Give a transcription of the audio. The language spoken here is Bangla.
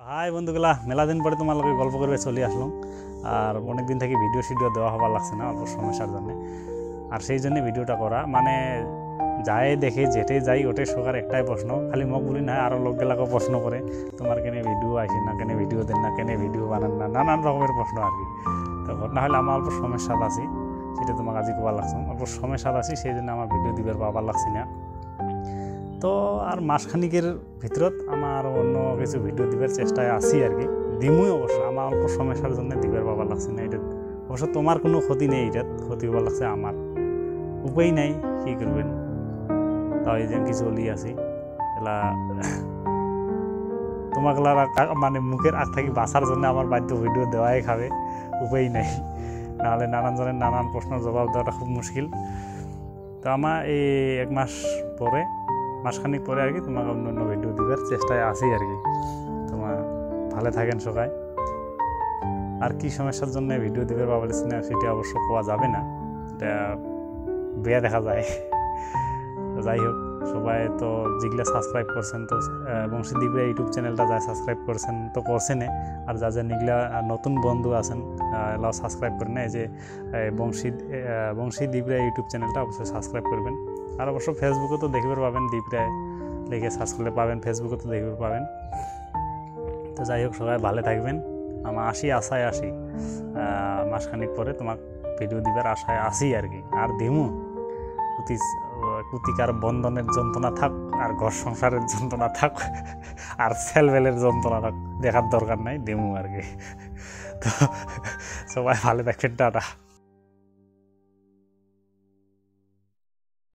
হাই বন্ধুগুলা, মেলা দিন পরে তোমার লগে গল্প করবে চলে আসলাম। আর অনেক দিন থেকে ভিডিও দেওয়া হবার লাগছে না, অল্প সমস্যার জন্য। আর সেই জন্য ভিডিওটা করা, মানে যায় দেখে যেটে যাই ওটাই সকার একটাই প্রশ্ন, খালি মুখ বলি না, আরও লোকগুলাকেও প্রশ্ন করে তোমার কেনে ভিডিও আসে না, কেনে ভিডিও দেন না, কেনে ভিডিও বানান না, নানান রকমের প্রশ্ন আর কি। তো ঘটনা হলে আমার অল্প সমস্যা আছি, সেটা তোমাকে আজি কবার লাগছে, অল্প সমস্যা আছি, সেই জন্য আমার ভিডিও দিবার পাবার লাগছি না। তো আর মাসখানিকের ভিতরত আমার অন্য কিছু ভিডিও দিবার চেষ্টায় আছি আর কি, দিমুই অবশ্য। আমার অল্প সমস্যার জন্য দিবার পাবার লাগছে না। এটা অবশ্য তোমার কোনো ক্ষতি নেই, এটাত ক্ষতি হবার লাগছে আমার, উপায় নাই, কী করবেন। তাও এই যে কি চলি আছি এলা তোমাগুলা মানে মুখের আগ থাকি বাঁচার জন্য আমার বাধ্য ভিডিও দেওয়াই খাবে, উপায় নাই, নাহলে নানান জনের নানান প্রশ্নের জবাব দেওয়াটা খুব মুশকিল। তো আমার এই এক মাস পরে, মাসখানিক পরে আর কি তোমাকে অন্য অন্য ভিডিও দিবার চেষ্টায় আছি আর কি। তোমার ভালো থাকেন সবাই। আর কি সমস্যার জন্য ভিডিও দিবার পাবলিছি না সেটা অবশ্য পাওয়া যাবে না, এটা বেয়া দেখা যায়। যাই হোক, সবাই তো যেগুলা সাবস্ক্রাইব করছেন, তো বংশী দিবরা ইউটিউব চ্যানেলটা যা সাবস্ক্রাইব করছেন তো করছেনে, আর যা যেগুলা নতুন বন্ধু আছেন এলাও সাবস্ক্রাইব করেন। এই যে বংশী দিবরা ইউটিউব চ্যানেলটা অবশ্যই সাবস্ক্রাইব করবেন। আর অবশ্য ফেসবুকে তো দেখবার পাবেন, দিবরায় লিখে সার্চ করলে পাবেন, ফেসবুকে তো দেখবার পাবেন। তো যাই হোক, সবাই ভালো থাকবেন। আমার আশায় আসি মাসখানিক পরে তোমার ভিডিও দিবার আশায় আসি আর কি। আর দিমু কুতিকার বন্ধনের যন্ত্রণা থাক, আর ঘর সংসারের যন্ত্রণা থাক, আর সেলবেলের যন্ত্রণা থাক, দেখার দরকার নাই, দিমু আর কি। তো সবাই ভালো থাকবেন, টাটা।